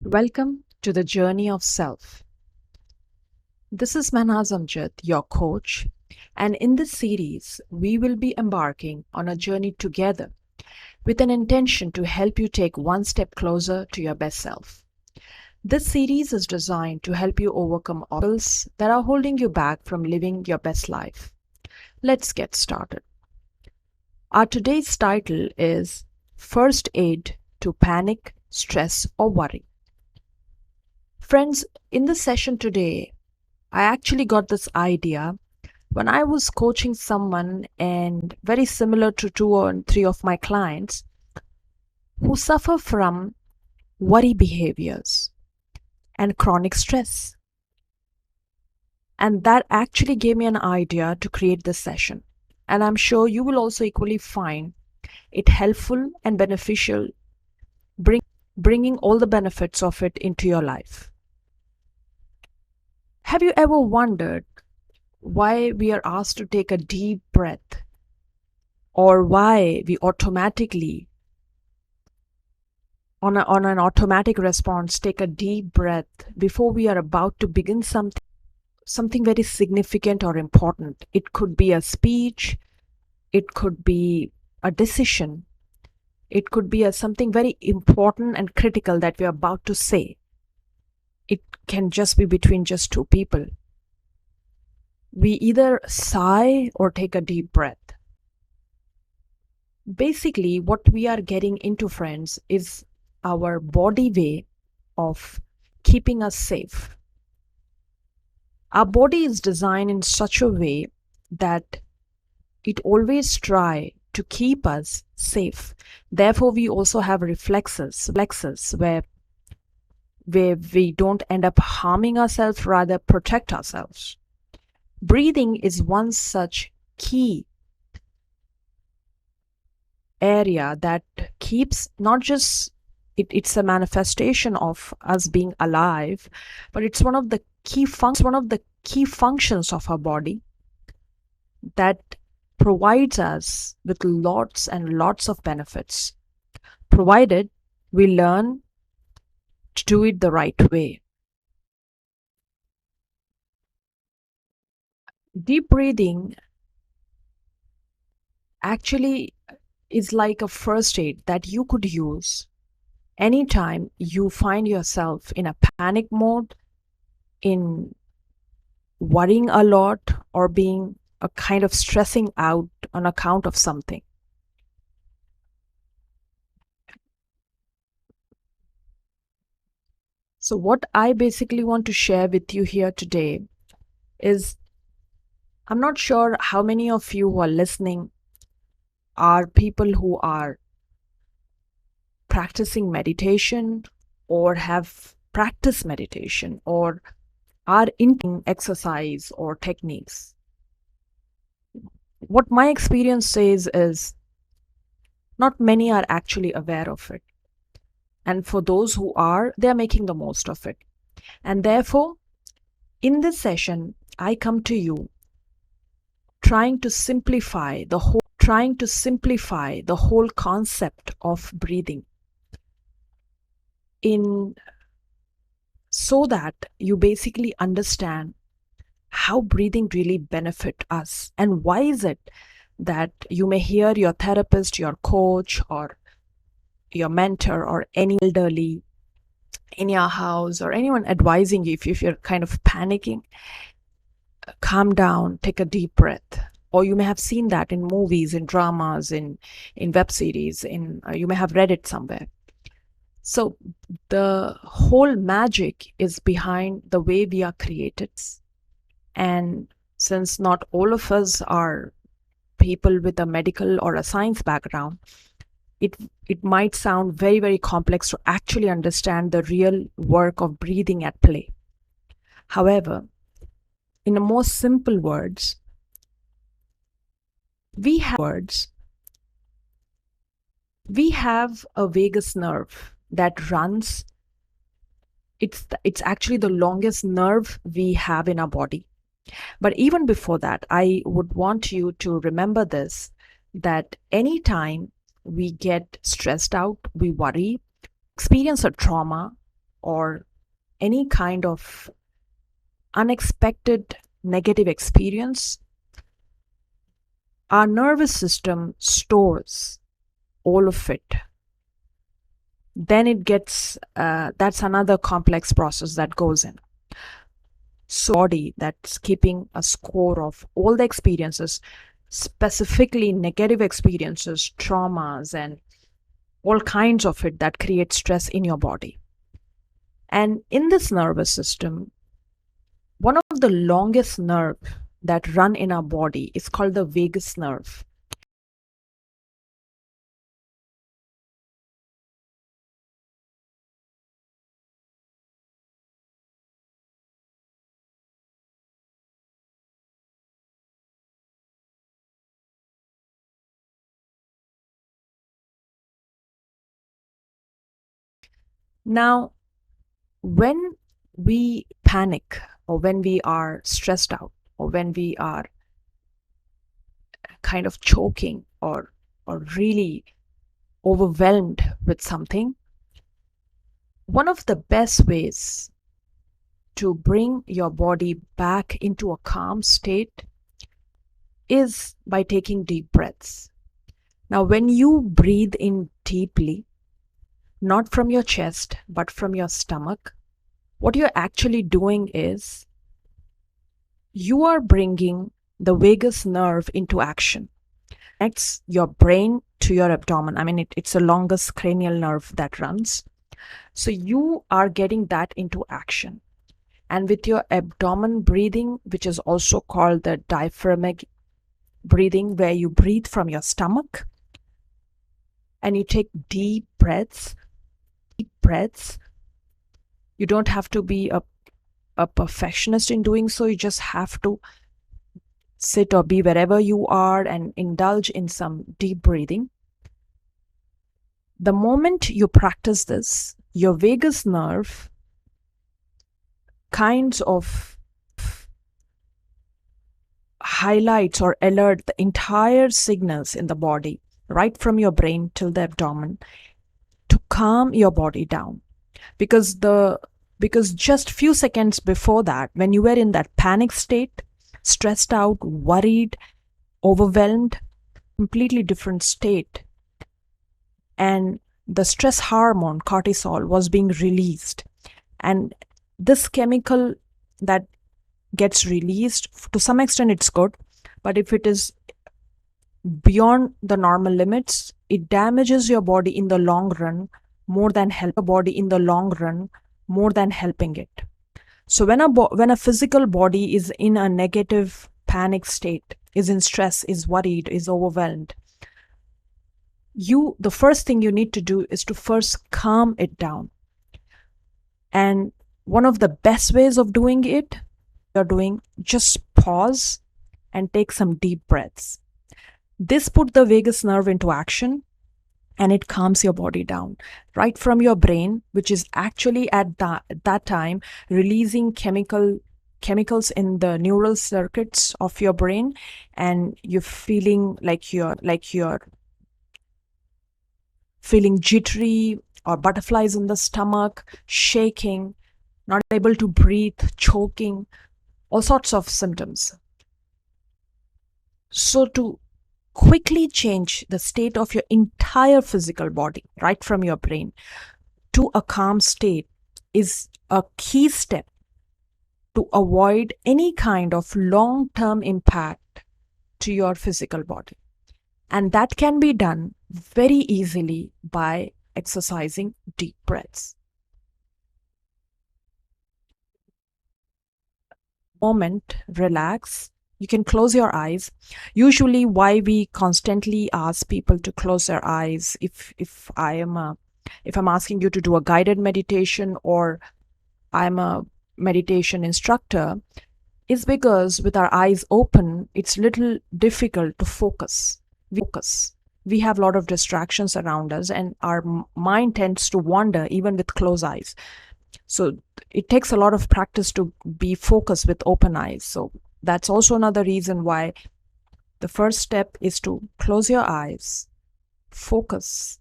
Welcome to the Journey of Self. This is Manaz Amjad, your coach, and in this series, we will be embarking on a journey together with an intention to help you take one step closer to your best self. This series is designed to help you overcome obstacles that are holding you back from living your best life. Let's get started. Our today's title is First Aid to Panic, Stress, or Worry. Friends, in the session today, I actually got this idea when I was coaching someone, and very similar to two or three of my clients who suffer from worry behaviors and chronic stress. And that actually gave me an idea to create this session. And I'm sure you will also equally find it helpful and beneficial, bringing all the benefits of it into your life. Have you ever wondered why we are asked to take a deep breath, or why we automatically, on an automatic response, take a deep breath before we are about to begin something very significant or important? It could be a speech, it could be a decision, it could be something very important and critical that we are about to say. It can just be between just two people. We either sigh or take a deep breath. Basically, what we are getting into, friends, is our body way of keeping us safe. Our body is designed in such a way that it always tries to keep us safe. Therefore, we also have reflexes where we don't end up harming ourselves, rather protect ourselves. Breathing is one such key area that keeps not just it's a manifestation of us being alive, but it's one of the key functions of our body that provides us with lots and lots of benefits, provided we learn to do it the right way. Deep breathing actually is like a first aid that you could use anytime you find yourself in a panic mode, in worrying a lot, or being a kind of stressing out on account of something. So what I basically want to share with you here today is, I'm not sure how many of you who are listening are people who are practicing meditation or have practiced meditation or are into exercise or techniques. What my experience says is not many are actually aware of it. And for those who are, they're making the most of it. And therefore, in this session, I come to you trying to simplify the whole concept of breathing, so that you basically understand how breathing really benefit us, and why is it that you may hear your therapist, your coach, or your mentor, or any elderly in your house, or anyone advising you, if you're kind of panicking, calm down, take a deep breath. Or you may have seen that in movies, in dramas, in web series, you may have read it somewhere. So the whole magic is behind the way we are created. And since not all of us are people with a medical or a science background, it might sound very, very complex to actually understand the real work of breathing at play. However, in the most simple words, we have a vagus nerve that runs. It's actually the longest nerve we have in our body. But even before that, I would want you to remember this, that anytime we get stressed out, we worry, experience a trauma, or any kind of unexpected negative experience, our nervous system stores all of it. Then it gets, that's another complex process that goes in. So, body that's keeping a score of all the experiences, specifically negative experiences, traumas, and all kinds of it that create stress in your body. And in this nervous system, one of the longest nerve that run in our body is called the vagus nerve. Now, when we panic, or when we are stressed out, or when we are kind of choking, or really overwhelmed with something, one of the best ways to bring your body back into a calm state is by taking deep breaths. Now, when you breathe in deeply, not from your chest, but from your stomach, what you're actually doing is you are bringing the vagus nerve into action. Connects your brain to your abdomen. I mean, it's the longest cranial nerve that runs. So you are getting that into action. And with your abdomen breathing, which is also called the diaphragmatic breathing, where you breathe from your stomach and you take deep breaths. You don't have to be a perfectionist in doing so. You just have to sit or be wherever you are and indulge in some deep breathing. The moment you practice this, your vagus nerve kinds of highlights or alert the entire signals in the body, right from your brain till the abdomen, to calm your body down. Because just few seconds before that, when you were in that panic state, stressed out, worried, overwhelmed, completely different state, and the stress hormone cortisol was being released, and this chemical that gets released, to some extent it's good, but if it is beyond the normal limits, it damages your body in the long run more than helping it. So when a physical body is in a negative panic state, is in stress, is worried, is overwhelmed, the first thing you need to do is to first calm it down. And one of the best ways of doing it, just pause and take some deep breaths. This puts the vagus nerve into action, and it calms your body down right from your brain, which is actually at that time releasing chemicals in the neural circuits of your brain, and you're feeling like you're feeling jittery or butterflies in the stomach, shaking, not able to breathe, choking, all sorts of symptoms. So to quickly change the state of your entire physical body, right from your brain, to a calm state is a key step to avoid any kind of long-term impact to your physical body. And that can be done very easily by exercising deep breaths. Moment, relax. You can close your eyes. Usually why we constantly ask people to close their eyes if I'm asking you to do a guided meditation, or I'm a meditation instructor, is because with our eyes open, it's little difficult to focus. We have a lot of distractions around us, and our mind tends to wander even with closed eyes. So it takes a lot of practice to be focused with open eyes. So that's also another reason why the first step is to close your eyes, focus,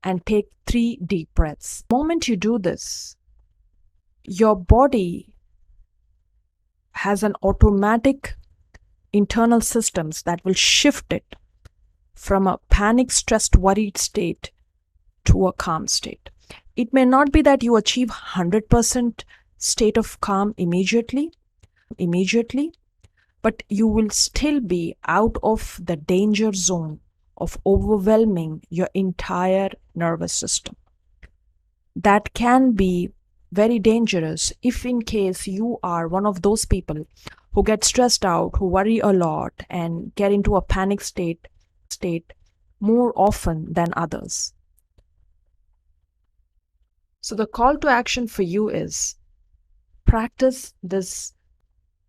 and take 3 deep breaths. The moment you do this, your body has an automatic internal systems that will shift it from a panic, stressed, worried state to a calm state. It may not be that you achieve 100% state of calm immediately, but you will still be out of the danger zone of overwhelming your entire nervous system. That can be very dangerous if in case you are one of those people who get stressed out, who worry a lot and get into a panic state more often than others. So the call to action for you is practice this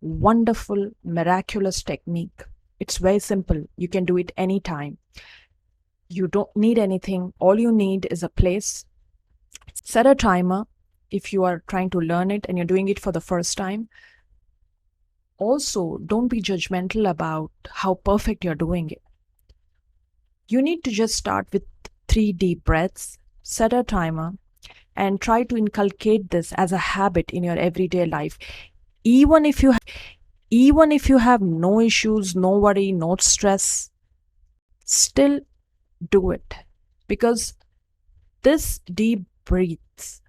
wonderful, miraculous technique. It's very simple. You can do it anytime. You don't need anything. All you need is a place. Set a timer if you are trying to learn it and you're doing it for the first time. Also, don't be judgmental about how perfect you're doing it. You need to just start with 3 deep breaths, set a timer, and try to inculcate this as a habit in your everyday life. Even if you have no issues, no worry, no stress, still do it. Because this deep breaths,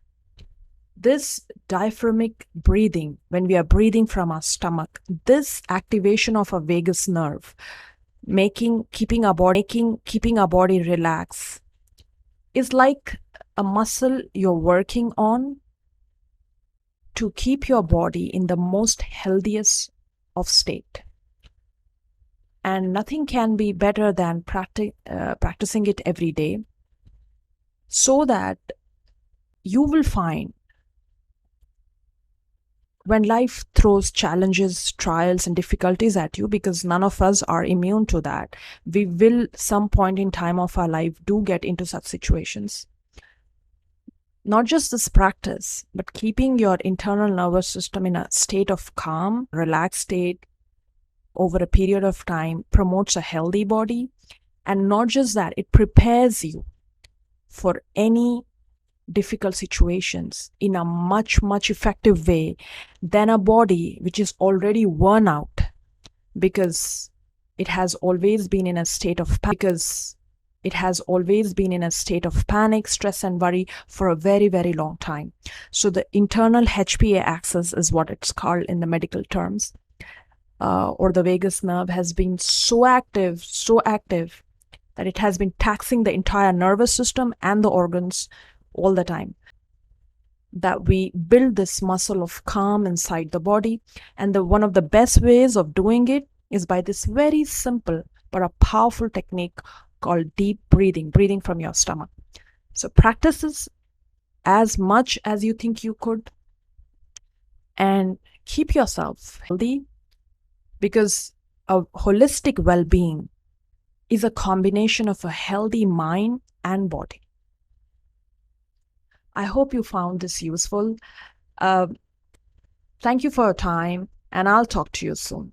this diaphragmatic breathing, when we are breathing from our stomach, this activation of a vagus nerve, keeping our body relax, is like a muscle you're working on to keep your body in the most healthiest of state. And nothing can be better than practicing it every day, so that you will find when life throws challenges, trials, and difficulties at you, because none of us are immune to that, we will some point in time of our life do get into such situations. Not just this practice, but keeping your internal nervous system in a state of calm, relaxed state over a period of time promotes a healthy body. And not just that, it prepares you for any difficult situations in a much, much effective way than a body which is already worn out because it has always been in a state of panic, stress, and worry for a very, very long time. So the internal HPA axis is what it's called in the medical terms, or the vagus nerve has been so active that it has been taxing the entire nervous system and the organs all the time. That we build this muscle of calm inside the body, and one of the best ways of doing it is by this very simple but a powerful technique called deep breathing from your stomach. So practice this as much as you think you could, and keep yourself healthy, because a holistic well-being is a combination of a healthy mind and body. I hope you found this useful. Thank you for your time, and I'll talk to you soon.